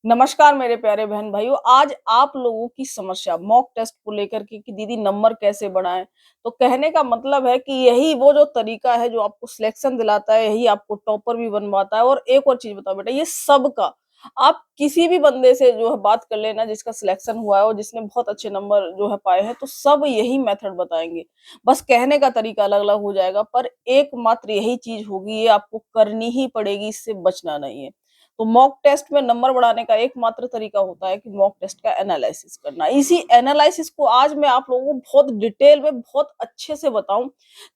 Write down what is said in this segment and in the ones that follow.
नमस्कार मेरे प्यारे बहन भाइयों। आज आप लोगों की समस्या मॉक टेस्ट को लेकर के कि दीदी नंबर कैसे बढ़ाएं। तो कहने का मतलब है कि यही वो जो तरीका है जो आपको सिलेक्शन दिलाता है, यही आपको टॉपर भी बनवाता है। और एक और चीज बताओ बेटा, ये सबका आप किसी भी बंदे से जो है बात कर लेना जिसका सिलेक्शन हुआ है और जिसने बहुत अच्छे नंबर जो है पाए हैं, तो सब यही मेथड बताएंगे। बस कहने का तरीका अलग अलग हो जाएगा, पर एकमात्र यही चीज होगी, ये आपको करनी ही पड़ेगी, इससे बचना नहीं है। तो मॉक टेस्ट में नंबर बढ़ाने का एकमात्र तरीका होता है कि मॉक टेस्ट का एनालिसिस करना। इसी एनालिसिस को आज मैं आप लोगों को बहुत डिटेल में बहुत अच्छे से बताऊं,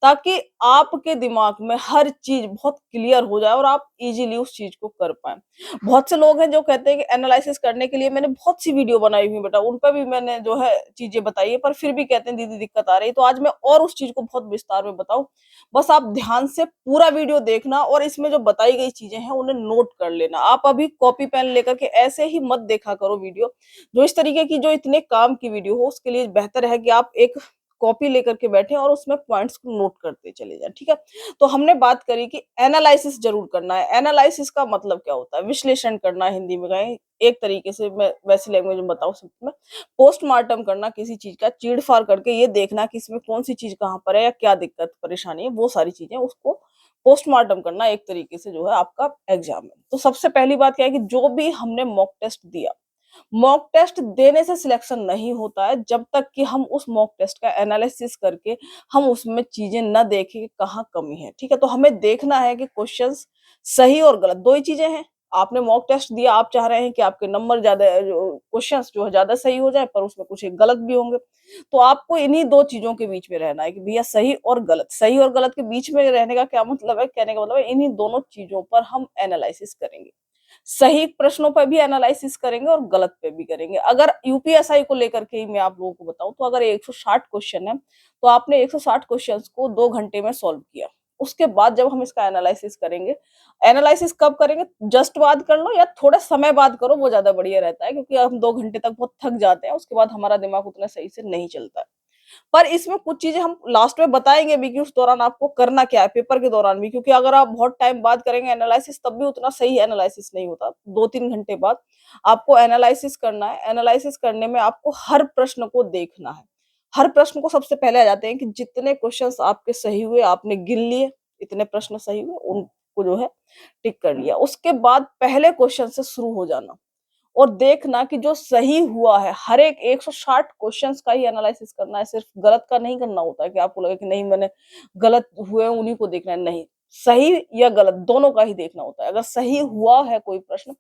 ताकि आपके दिमाग में हर चीज बहुत क्लियर हो जाए और आप इजीली उस चीज को कर पाए। बहुत से लोग हैं जो कहते हैं कि एनालिसिस करने के लिए मैंने बहुत सी वीडियो बनाई हुई बेटा, उन पर भी मैंने जो है चीजें बताई है, पर फिर भी कहते हैं दीदी दिक्कत आ रही है। तो आज मैं और उस चीज को बहुत विस्तार में बताऊं। बस आप ध्यान से पूरा वीडियो देखना और इसमें जो बताई गई चीजें हैं उन्हें नोट कर लेना। आप अभी कॉपी पेन लेकर के ऐसे ही मत देखा करो वीडियो। जो इस तरीके की जो इतने काम की वीडियो हो, उसके लिए बेहतर है कि आप एक कॉपी लेकर के बैठे और उसमें पॉइंट्स को नोट करते चले जाए। ठीक है। तो हमने बात करी कि एनालिसिस जरूर करना है। एनालिसिस का मतलब क्या होता है? विश्लेषण करना, हिंदी में कहें एक तरीके से, मैं वैसी लैंग्वेज में बताऊं सकती मैं, पोस्टमार्टम करना किसी चीज का, चीड़ फाड़ करके ये देखना कि इसमें कौन सी चीज कहाँ पर है या क्या दिक्कत परेशानी है, वो सारी चीजें उसको पोस्टमार्टम करना एक तरीके से जो है आपका एग्जाम है। तो सबसे पहली बात क्या है कि जो भी हमने मॉक टेस्ट दिया, मॉक टेस्ट देने से सिलेक्शन नहीं होता है जब तक कि हम उस मॉक टेस्ट का एनालिसिस करके हम उसमें चीजें न देखें कि कहाँ कमी है। ठीक है। तो हमें देखना है कि क्वेश्चंस सही और गलत दो ही चीजें हैं। आपने मॉक टेस्ट दिया, आप चाह रहे हैं कि आपके नंबर ज्यादा, क्वेश्चंस जो है ज्यादा सही हो जाए, पर उसमें कुछ एक गलत भी होंगे। तो आपको इन्हीं दो चीजों के बीच में रहना है कि भैया सही और गलत। सही और गलत के बीच में रहने का क्या मतलब है? कहने का मतलब है इन्हीं दोनों चीजों पर हम एनालिसिस करेंगे। सही प्रश्नों पर भी एनालिसिस करेंगे और गलत पे भी करेंगे। अगर यूपीएसआई को लेकर के ही मैं आप लोगों को बताऊं, तो अगर 160 क्वेश्चन है तो आपने 160 क्वेश्चंस को 2 घंटे में सॉल्व किया। उसके बाद जब हम इसका एनालिसिस करेंगे, एनालिसिस कब करेंगे? जस्ट बाद कर लो या थोड़ा समय बाद करो, वो ज्यादा बढ़िया रहता है, क्योंकि हम 2 घंटे तक बहुत थक जाते हैं, उसके बाद हमारा दिमाग उतना सही से नहीं चलता है। पर इसमें कुछ चीजें हम लास्ट में बताएंगे भी कि उस दौरान आपको करना क्या है, पेपर के दौरान भी, क्योंकि अगर आप बहुत टाइम बाद करेंगे एनालिसिस तब भी उतना सही एनालिसिस नहीं होता। 2-3 घंटे बाद आपको एनालिसिस करना है। एनालिसिस करने में आपको हर प्रश्न को देखना है। हर प्रश्न को सबसे पहले आ जाते हैं कि जितने क्वेश्चंस आपके सही हुए आपने गिन लिए, इतने प्रश्न सही हुए उनको जो है टिक कर लिया। उसके बाद पहले क्वेश्चन से शुरू हो जाना और देखना कि जो सही हुआ है, हर एक 160 क्वेश्चंस का ही एनालिसिस करना है। सिर्फ गलत का नहीं करना होता है कि आपको लगे कि नहीं मैंने गलत हुए उन्हीं को देखना है, नहीं, सही या गलत दोनों का ही देखना होता है। अगर सही हुआ है कोई प्रश्न,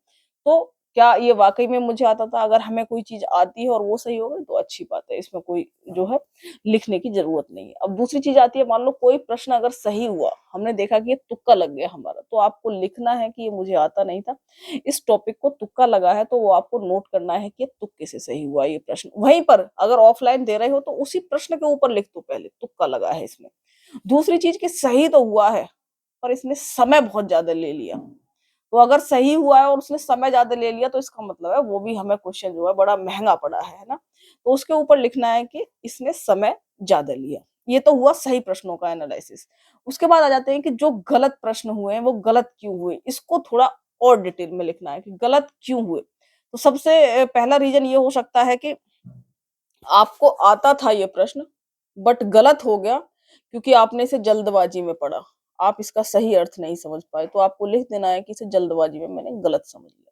तो क्या ये वाकई में मुझे आता था? अगर हमें कोई चीज आती है और वो सही हो गई तो अच्छी बात है, इसमें कोई जो है लिखने की जरूरत नहीं है। अब दूसरी चीज आती है, मान लो कोई प्रश्न अगर सही हुआ, हमने देखा कि ये तुक्का लग गया हमारा, तो आपको लिखना है कि ये मुझे आता नहीं था, इस टॉपिक को तुक्का लगा है, तो वो आपको नोट करना है कि तुक्के से सही हुआ ये प्रश्न। वहीं पर अगर ऑफलाइन दे रहे हो तो उसी प्रश्न के ऊपर लिख दो पहले तुक्का लगा है इसमें। दूसरी चीज कि सही तो हुआ है पर इसने समय बहुत ज्यादा ले लिया। तो अगर सही हुआ है और उसने समय ज्यादा ले लिया, तो इसका मतलब है वो भी हमें क्वेश्चन जो है बड़ा महंगा पड़ा है ना। तो उसके ऊपर लिखना है कि इसने समय ज्यादा लिया। ये तो हुआ सही प्रश्नों का एनालिसिस। उसके बाद आ जाते हैं कि जो गलत प्रश्न हुए हैं वो गलत क्यों हुए, इसको थोड़ा और डिटेल में लिखना है कि गलत क्यों हुए। तो सबसे पहला रीजन ये हो सकता है कि आपको आता था ये प्रश्न, बट गलत हो गया क्योंकि आपने इसे जल्दबाजी में पढ़ा। आप इसका सही अर्थ नहीं समझ पाए, तो आपको लिख देना है कि इसे जल्दबाजी में मैंने गलत समझ लिया।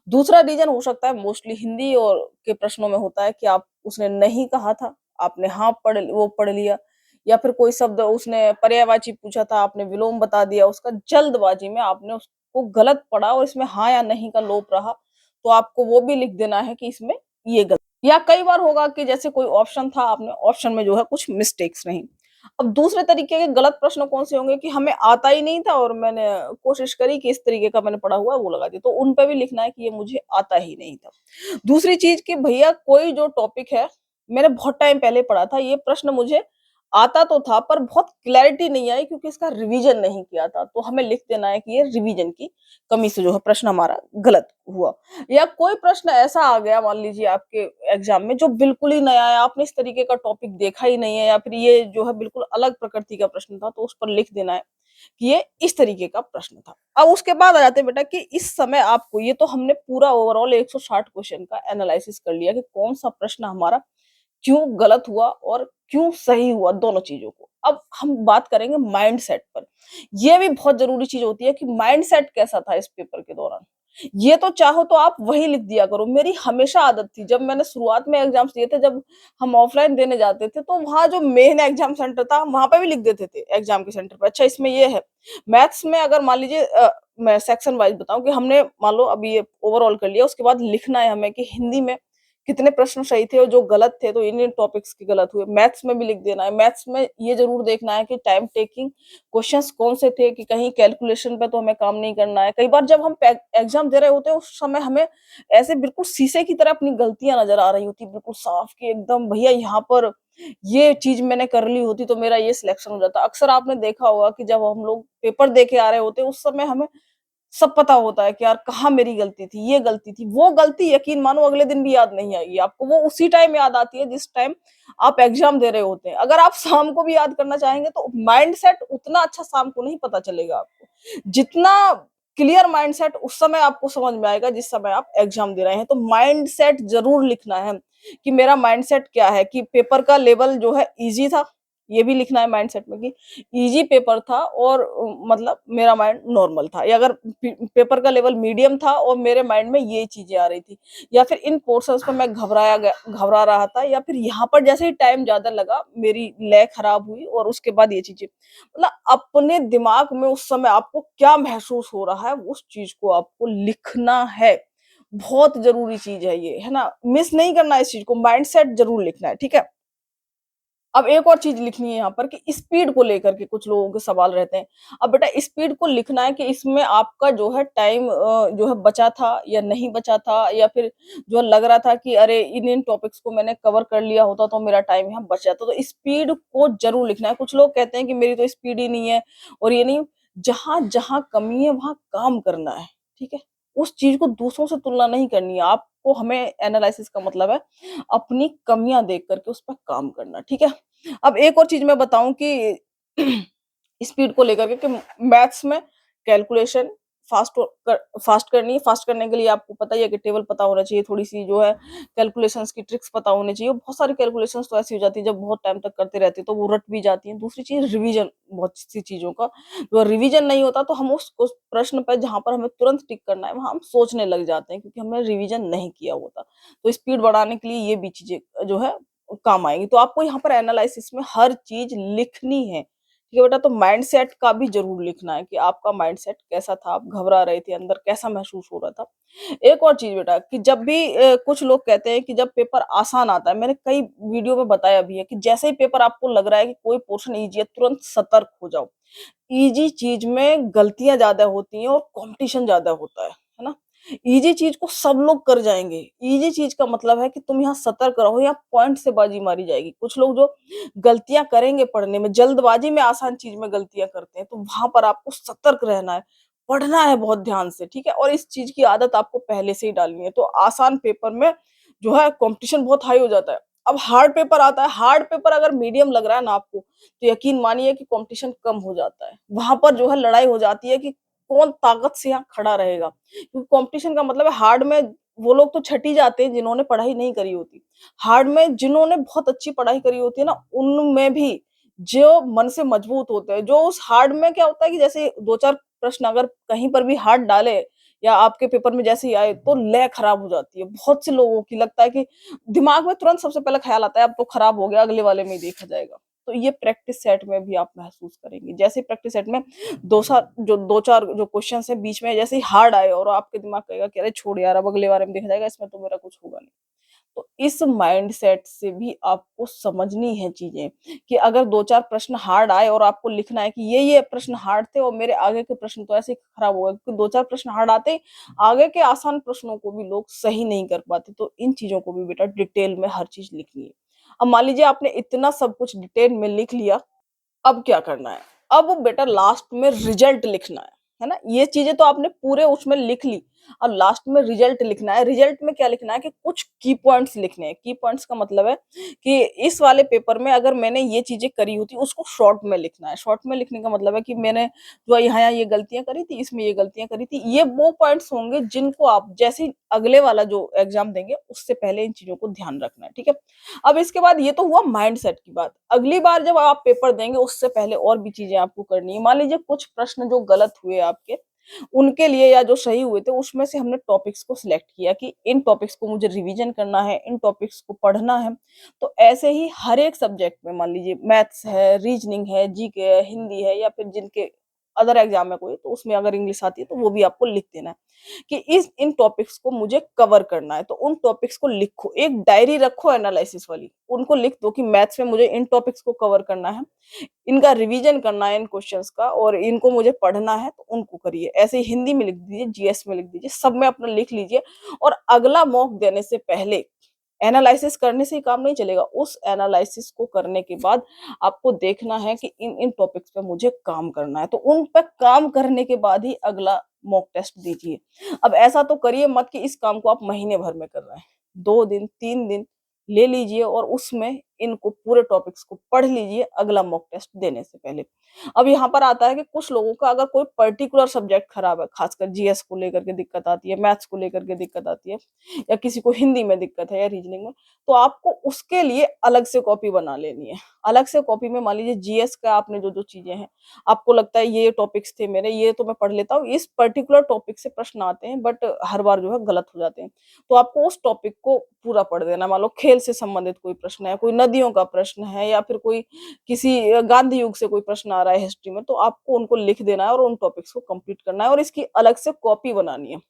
दूसरा रीजन हो सकता है, मोस्टली हिंदी और के प्रश्नों में होता है कि आप उसने नहीं कहा था, आपने हाँ पढ़ लिया, या फिर कोई शब्द उसने पर्यायवाची पूछा था, आपने विलोम बता दिया उसका, जल्दबाजी में आपने उसको गलत पढ़ा और इसमें हाँ या नहीं का लोप रहा, तो आपको वो भी लिख देना है कि इसमें ये गलत। या कई बार होगा कि जैसे कोई ऑप्शन था, आपने ऑप्शन में जो है कुछ मिस्टेक्स नहीं। अब दूसरे तरीके के गलत प्रश्न कौन से होंगे कि हमें आता ही नहीं था और मैंने कोशिश करी कि इस तरीके का मैंने पढ़ा हुआ है वो लगा दिया, तो उन पे भी लिखना है कि ये मुझे आता ही नहीं था। दूसरी चीज कि भैया कोई जो टॉपिक है मैंने बहुत टाइम पहले पढ़ा था, ये प्रश्न मुझे आता तो था पर बहुत क्लैरिटी नहीं आई क्योंकि इसका रिवीजन नहीं किया था, तो हमें लिख देना है कि ये रिवीजन की कमी से जो है प्रश्न हमारा गलत हुआ। या कोई प्रश्न ऐसा आ गया मान लीजिए आपके एग्जाम में जो बिल्कुल ही नया है, आपने इस तरीके का टॉपिक देखा ही नहीं है, या फिर ये जो है बिल्कुल अलग प्रकृति का प्रश्न था, तो उस पर लिख देना है कि ये इस तरीके का प्रश्न था। अब उसके बाद आ जाते हैं बेटा कि इस समय आपको, ये तो हमने पूरा ओवरऑल 160 क्वेश्चन का एनालिसिस कर लिया कि कौन सा प्रश्न हमारा क्यों गलत हुआ और क्यों सही हुआ, दोनों चीजों को। अब हम बात करेंगे माइंडसेट पर। ये भी बहुत जरूरी चीज होती है कि माइंडसेट कैसा था इस पेपर के दौरान। ये तो चाहो तो आप वही लिख दिया करो। मेरी हमेशा आदत थी, जब मैंने शुरुआत में एग्जाम्स दिए थे, जब हम ऑफलाइन देने जाते थे, तो वहां जो मेन एग्जाम सेंटर था, हम वहां पे भी लिख देते थे एग्जाम के सेंटर पे, अच्छा इसमें ये है। मैथ्स में अगर मान लीजिए मैं सेक्शन वाइज बताऊं कि हमने मान लो अभी ये ओवरऑल कर लिया, उसके बाद लिखना है हमें कि हिंदी में कितने प्रश्न सही थे और जो गलत थे तो इन टॉपिक्स के गलत हुए। मैथ्स में भी लिख देना है। मैथ्स में ये जरूर देखना है कि टाइम टेकिंग क्वेश्चंस कौन से थे, कि कहीं कैलकुलेशन पे तो हमें काम नहीं करना है। कई बार जब हम एग्जाम दे रहे होते हैं, उस समय हमें ऐसे बिल्कुल शीशे की तरह अपनी गलतियां नजर आ रही होती, बिल्कुल साफ कि एकदम भैया यहाँ पर ये चीज मैंने कर ली होती तो मेरा ये सिलेक्शन हो जाता। अक्सर आपने देखा होगा कि जब हम लोग पेपर दे के आ रहे होते हैं, उस समय हमें सब पता होता है कि यार कहाँ मेरी गलती थी, ये गलती थी, वो गलती यकीन मानो अगले दिन भी याद नहीं आएगी आपको, वो उसी टाइम याद आती है जिस टाइम आप एग्जाम दे रहे होते हैं। अगर आप शाम को भी याद करना चाहेंगे तो माइंडसेट उतना अच्छा शाम को नहीं पता चलेगा आपको, जितना क्लियर माइंडसेट उस समय आपको समझ में आएगा जिस समय आप एग्जाम दे रहे हैं। तो माइंडसेट जरूर लिखना है कि मेरा माइंडसेट क्या है, कि पेपर का लेवल जो है इजी था, ये भी लिखना है माइंडसेट में कि इजी पेपर था और मतलब मेरा माइंड नॉर्मल था, या अगर पेपर का लेवल मीडियम था और मेरे माइंड में ये चीजें आ रही थी, या फिर इन पोर्शंस पर मैं घबरा रहा था, या फिर यहाँ पर जैसे ही टाइम ज्यादा लगा मेरी लय खराब हुई, और उसके बाद ये चीजें, मतलब अपने दिमाग में उस समय आपको क्या महसूस हो रहा है उस चीज को आपको लिखना है। बहुत जरूरी चीज है ये, है ना, मिस नहीं करना है इस चीज को, माइंडसेट जरूर लिखना है, ठीक है। अब एक और चीज लिखनी है यहाँ पर कि स्पीड को लेकर के कुछ लोगों के सवाल रहते हैं। अब बेटा स्पीड को लिखना है कि इसमें आपका जो है टाइम जो है बचा था या नहीं बचा था, या फिर जो लग रहा था कि अरे इन इन टॉपिक्स को मैंने कवर कर लिया होता तो मेरा टाइम यहाँ बच जाता। तो स्पीड को जरूर लिखना है। कुछ लोग कहते हैं कि मेरी तो स्पीड ही नहीं है और ये नहीं, जहां जहां कमी है वहां काम करना है, ठीक है। उस चीज को दूसरों से तुलना नहीं करनी है आपको, हमें एनालिसिस का मतलब है अपनी कमियां देख करके उस पर काम करना, ठीक है। अब एक और चीज मैं बताऊं कि स्पीड को लेकर के कि मैथ्स में कैलकुलेशन फास्ट करनी है। फास्ट करने के लिए आपको पता ही है कि टेबल पता होना चाहिए, थोड़ी सी जो है कैलकुलेशंस की ट्रिक्स पता होनी चाहिए। बहुत सारी कैलकुलेशंस तो ऐसी हो जाती है जब बहुत टाइम तक करते रहते हैं तो वो रट भी जाती हैं। दूसरी चीज रिवीजन, बहुत सी चीजों का जो रिवीजन नहीं होता तो हम उस प्रश्न पर जहां पर हमें तुरंत टिक करना है वहां हम सोचने लग जाते हैं क्योंकि हमने रिवीजन नहीं किया होता। तो स्पीड बढ़ाने के लिए ये भी चीजें जो है काम आएंगी। तो आपको यहाँ पर एनालिसिस में हर चीज लिखनी है, ठीक है बेटा। तो माइंडसेट का भी जरूर लिखना है कि आपका माइंडसेट कैसा था, आप घबरा रहे थे, अंदर कैसा महसूस हो रहा था। एक और चीज बेटा कि जब भी कुछ लोग कहते हैं कि जब पेपर आसान आता है, मैंने कई वीडियो में बताया भी है कि जैसे ही पेपर आपको लग रहा है कि कोई पोर्शन इजी है, तुरंत सतर्क हो जाओ। इजी चीज में गलतियां ज्यादा होती हैं और कंपटीशन ज्यादा होता है ना। इजी चीज को सब लोग कर जाएंगे, इजी चीज का मतलब है कि तुम यहाँ सतर्क रहो, यहाँ पॉइंट से बाजी मारी जाएगी। कुछ लोग जो गलतियां करेंगे पढ़ने में, जल्दबाजी में आसान चीज में गलतियां करते हैं, तो वहां पर आपको सतर्क रहना है, पढ़ना है बहुत ध्यान से, ठीक है। और इस चीज की आदत आपको पहले से ही डालनी है। तो आसान पेपर में जो है कंपटीशन बहुत हाई हो जाता है। अब हार्ड पेपर आता है, हार्ड पेपर अगर मीडियम लग रहा है ना आपको, तो यकीन मानिए कि कंपटीशन कम हो जाता है। वहां पर जो है लड़ाई हो जाती है कि कौन ताकत से यहाँ खड़ा रहेगा, क्योंकि कंपटीशन का मतलब है हार्ड में वो लोग तो छटी जाते हैं जिन्होंने पढ़ाई नहीं करी होती। हार्ड में जिन्होंने बहुत अच्छी पढ़ाई करी होती है ना, उनमें भी जो मन से मजबूत होते हैं, जो उस हार्ड में क्या होता है कि जैसे दो चार प्रश्न अगर कहीं पर भी हार्ड डाले या आपके पेपर में जैसे ही आए तो लय खराब हो जाती है। बहुत से लोगों की लगता है कि दिमाग में तुरंत सबसे पहले ख्याल आता है अब तो खराब हो गया, अगले वाले में ही देखा जाएगा। तो ये प्रैक्टिस सेट में भी आप महसूस करेंगे। जैसे प्रैक्टिस सेट में दो चार जो क्वेश्चन है बीच में जैसे ही हार्ड आए और आपके दिमाग कहेगा कि अरे छोड़ यार अब अगले बारे में देखा जाएगा, इसमें तो मेरा कुछ होगा नहीं। तो इस माइंडसेट से भी आपको समझनी है चीजें कि अगर दो चार प्रश्न हार्ड आए और आपको लिखना है कि ये प्रश्न हार्ड थे और मेरे आगे के प्रश्न तो ऐसे ही खराब हो गए, क्योंकि दो चार प्रश्न हार्ड आते आगे के आसान प्रश्नों को भी लोग सही नहीं कर पाते। तो इन चीजों को भी बेटा डिटेल में हर चीज लिखनी है। अब मान लीजिए आपने इतना सब कुछ डिटेल में लिख लिया, अब क्या करना है? अब बेटा लास्ट में रिजल्ट लिखना है ना। ये चीजें तो आपने पूरे उसमें लिख ली, अब लास्ट में रिजल्ट लिखना है। रिजल्ट में क्या लिखना है कि कुछ की पॉइंट्स लिखने हैं। की पॉइंट्स का मतलब है कि इस वाले पेपर में अगर मैंने ये चीजें करी होती उसको शॉर्ट में लिखना है। शॉर्ट में लिखने का मतलब है कि मैंने जो यहाँ ये गलतियां करी थी, इसमें ये गलतियां करी थी। ये वो पॉइंट्स होंगे जिनको आप जैसे अगले वाला जो एग्जाम देंगे उससे पहले इन चीजों को ध्यान रखना है, ठीक है। अब इसके बाद ये तो हुआ माइंडसेट की बात। अगली बार जब आप पेपर देंगे उससे पहले और भी चीजें आपको करनी है। मान लीजिए कुछ प्रश्न जो गलत हुए आपके, उनके लिए या जो सही हुए थे उसमें से हमने टॉपिक्स को सिलेक्ट किया कि इन टॉपिक्स को मुझे रिवीजन करना है, इन टॉपिक्स को पढ़ना है। तो ऐसे ही हर एक सब्जेक्ट में, मान लीजिए मैथ्स है, रीजनिंग है, जीके है, हिंदी है, या फिर जिनके अदर एग्जाम है कोई, तो उसमें अगर इंग्लिश आती है तो वो भी आपको लिख देना है कि इस इन टॉपिक्स को मुझे कवर करना है। तो उन टॉपिक्स को लिखो, एक डायरी रखो एनालिसिस वाली, उनको लिख दो कि मैथ्स में मुझे इन टॉपिक्स को कवर करना है, इनका रिवीजन करना है इन क्वेश्चंस का, और इनको मुझे पढ़ना है तो उनको करिए। ऐसे ही हिंदी में लिख दीजिए, जीएस में लिख दीजिए, सब में अपना लिख लीजिए। और अगला मॉक देने से पहले एनालिसिस करने से ही काम नहीं चलेगा। उस एनालिसिस को करने के बाद आपको देखना है कि इन इन टॉपिक्स पे मुझे काम करना है, तो उन पे काम करने के बाद ही अगला मॉक टेस्ट दीजिए। अब ऐसा तो करिए मत कि इस काम को आप महीने भर में कर रहे हैं। 2 दिन 3 दिन ले लीजिए और उसमें इनको पूरे टॉपिक्स को पढ़ लीजिए अगला मॉक टेस्ट देने से पहले। अब यहाँ पर आता है कि कुछ लोगों का अगर कोई पर्टिकुलर सब्जेक्ट खराब है, खासकर जीएस को लेकर के दिक्कत आती है, मैथ्स को लेकर के दिक्कत आती है, या किसी को हिंदी में दिक्कत है या रीजनिंग में, तो आपको उसके लिए अलग से कॉपी बना लेनी है। अलग से कॉपी में मान लीजिए जीएस का आपने जो जो चीजें हैं, आपको लगता है ये टॉपिक्स थे मेरे, ये तो मैं पढ़ लेता हूँ, इस पर्टिकुलर टॉपिक से प्रश्न आते हैं बट हर बार जो है गलत हो जाते हैं, तो आपको उस टॉपिक को पूरा पढ़ देना। मान लो खेल से संबंधित कोई प्रश्न है, कोई नदियों का प्रश्न है, या फिर कोई किसी गांधी युग से कोई प्रश्न आ रहा है हिस्ट्री में, तो आपको उनको लिख देना है और उन टॉपिक्स को कंप्लीट करना है और इसकी अलग से कॉपी बनानी है।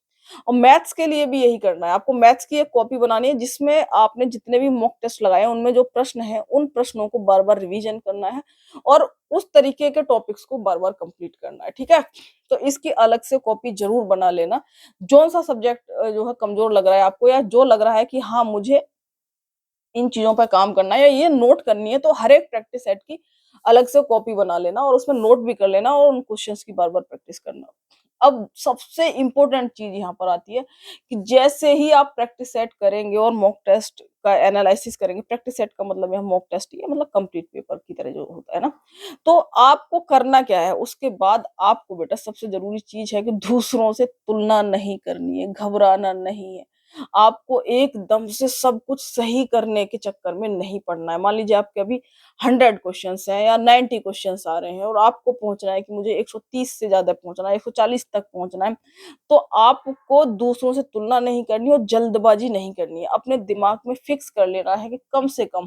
और मैथ्स के लिए भी यही करना है। आपको मैथ्स की एक कॉपी बनानी है जिसमें आपने जितने भी मॉक टेस्ट लगाए हैं उनमें जो प्रश्न है उन प्रश्नों को बार बार रिवीजन करना है और उस तरीके के टॉपिक्स को बार बार कंप्लीट करना है, ठीक है। तो इसकी अलग से कॉपी जरूर बना लेना। जो सा सब्जेक्ट जो है कमजोर लग रहा है आपको, या जो लग रहा है कि हाँ मुझे इन चीजों पर काम करना है या ये नोट करनी है, तो हर एक प्रैक्टिस सेट की अलग से कॉपी बना लेना और उसमें नोट भी कर लेना और उन क्वेश्चंस की बार बार प्रैक्टिस करना। अब सबसे इंपॉर्टेंट चीज यहाँ पर आती है कि जैसे ही आप प्रैक्टिस सेट करेंगे और मॉक टेस्ट का एनालिसिस करेंगे, प्रैक्टिस सेट का मतलब यहाँ मॉक टेस्ट ही है, मतलब कंप्लीट पेपर की तरह जो होता है ना, तो आपको करना क्या है उसके बाद, आपको बेटा सबसे जरूरी चीज है कि दूसरों से तुलना नहीं करनी है, घबराना नहीं है। आपको एकदम से सब कुछ सही करने के चक्कर में नहीं पड़ना है। मान लीजिए आपके अभी 100 क्वेश्चंस हैं या 90 क्वेश्चंस आ रहे हैं और आपको पहुंचना है कि मुझे 130 से ज्यादा पहुंचना है, 140 तक पहुंचना है, तो आपको दूसरों से तुलना नहीं करनी और जल्दबाजी नहीं करनी है। अपने दिमाग में फिक्स कर लेना है कि कम से कम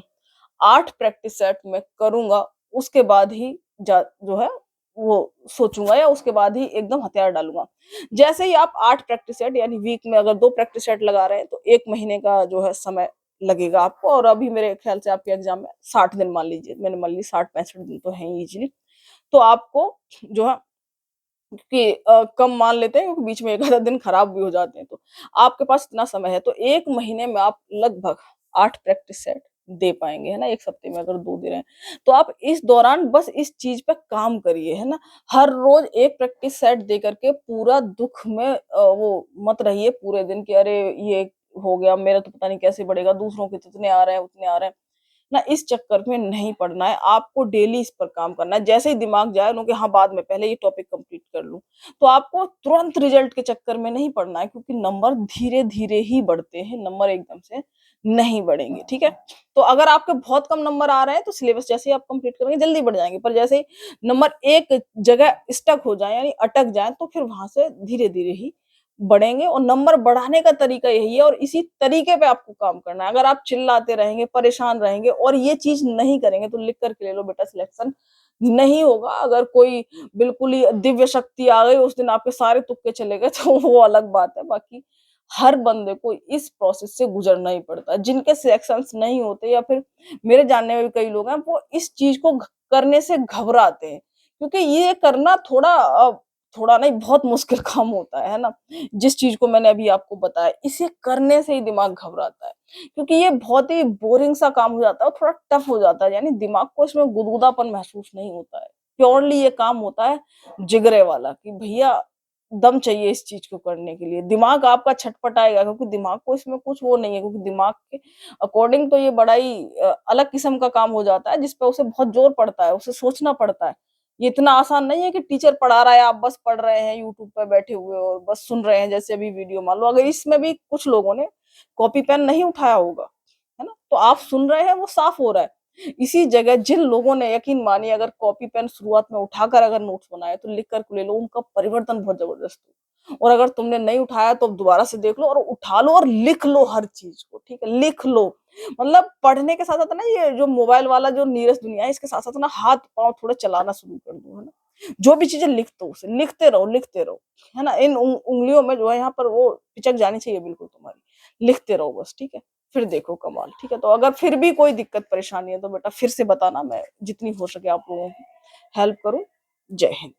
8 प्रैक्टिस सेट मैं करूंगा, उसके बाद ही जो है वो सोचूंगा, या उसके बाद ही एकदम हथियार डालूंगा। जैसे ही आप 8 प्रैक्टिस सेट, यानी वीक में अगर 2 प्रैक्टिस सेट लगा रहे हैं तो 1 महीने का जो है समय लगेगा आपको। और अभी मेरे ख्याल से आपके एग्जाम में 60 दिन मान लीजिए, मैंने मान ली 60-65 दिन तो है इजीली, तो आपको जो है कि कम मान लेते हैं क्योंकि बीच में एक आधा दिन खराब भी हो जाते हैं, तो आपके पास इतना समय है तो 1 महीने में आप लगभग 8 प्रैक्टिस सेट दे पाएंगे, है ना। 1 हफ्ते में अगर 2 दे रहे हैं तो आप इस दौरान बस इस चीज पे काम करिए, है ना। हर रोज एक प्रैक्टिस सेट दे करके पूरा दुख में वो मत रहिए पूरे दिन कि अरे ये हो गया मेरा तो पता नहीं कैसे बढ़ेगा, दूसरों के तो इतने आ रहे हैं उतने आ रहे हैं ना, इस चक्कर में नहीं पड़ना है। आपको डेली इस पर काम करना है। जैसे ही दिमाग जाए कि हाँ बाद में पहले ये टॉपिक कंप्लीट कर लूं, तो आपको तुरंत रिजल्ट के चक्कर में नहीं पड़ना है, क्योंकि नंबर धीरे धीरे ही बढ़ते हैं, नंबर एकदम से नहीं बढ़ेंगे, ठीक है। तो अगर आपके बहुत कम नंबर आ रहे हैं तो सिलेबस जैसे ही आप कंप्लीट करेंगे जल्दी बढ़ जाएंगे, पर जैसे ही नंबर एक जगह स्टक हो जाए यानी अटक जाए तो फिर वहां से धीरे धीरे ही बढ़ेंगे। और नंबर बढ़ाने का तरीका यही है और इसी तरीके पे आपको काम करना है। अगर आप चिल्लाते रहेंगे, परेशान रहेंगे और ये चीज नहीं करेंगे तो लिख करके ले लो बेटा, सिलेक्शन नहीं होगा। अगर कोई बिल्कुल ही दिव्य शक्ति आ गई उस दिन आपके सारे तुक्के चले गए तो वो अलग बात है। बाकी हर बंदे को इस प्रोसेस से गुजरना ही पड़ता है। जिनके सिलेक्शंस नहीं होते या फिर मेरे जानने में भी कई लोग हैं वो इस चीज को करने से घबराते हैं, क्योंकि ये करना थोड़ा नहीं बहुत मुश्किल काम होता है ना। जिस चीज को मैंने अभी आपको बताया इसे करने से ही दिमाग घबराता है, क्योंकि ये बहुत ही बोरिंग सा काम हो जाता है और थोड़ा टफ हो जाता है, यानी दिमाग को इसमें गुदगुदापन महसूस नहीं होता है। प्योरली ये काम होता है जिगरे वाला कि भैया दम चाहिए इस चीज को करने के लिए, दिमाग आपका छटपटाएगा, क्योंकि दिमाग को इसमें कुछ वो नहीं है, क्योंकि दिमाग के अकॉर्डिंग तो ये बड़ा ही अलग किस्म का काम हो जाता है, जिसपे उसे बहुत जोर पड़ता है, उसे सोचना पड़ता है। ये इतना आसान नहीं है कि टीचर पढ़ा रहा है, आप बस पढ़ रहे हैं यूट्यूब पे बैठे हुए और बस सुन रहे हैं, जैसे अभी वीडियो मान लो, अगर इसमें भी कुछ लोगों ने कॉपी पेन नहीं उठाया होगा, है ना, तो आप सुन रहे हैं वो साफ हो रहा है। इसी जगह जिन लोगों ने, यकीन मानिए, अगर कॉपी पेन शुरुआत में उठाकर अगर नोट्स बनाए तो लिख कर ले लो, उनका परिवर्तन बहुत जबरदस्त हो। और अगर तुमने नहीं उठाया तो अब दोबारा से देख लो और उठा लो और लिख लो हर चीज को, ठीक है, लिख लो। मतलब पढ़ने के साथ साथ ना, ये जो मोबाइल वाला जो नीरस दुनिया है, इसके साथ साथ ना हाथ पांव थोड़ा चलाना शुरू कर दो, है ना। जो भी चीजें लिख दो उसे लिखते रहो, लिखते रहो, है ना। इन उंगलियों में जो है यहाँ पर वो पिचक जानी चाहिए बिल्कुल तुम्हारी, लिखते रहो बस, ठीक है। फिर देखो कमाल, ठीक है। तो अगर फिर भी कोई दिक्कत परेशानी है तो बेटा फिर से बताना, मैं जितनी हो सके आप लोगों की हेल्प करूं। जय हिंद।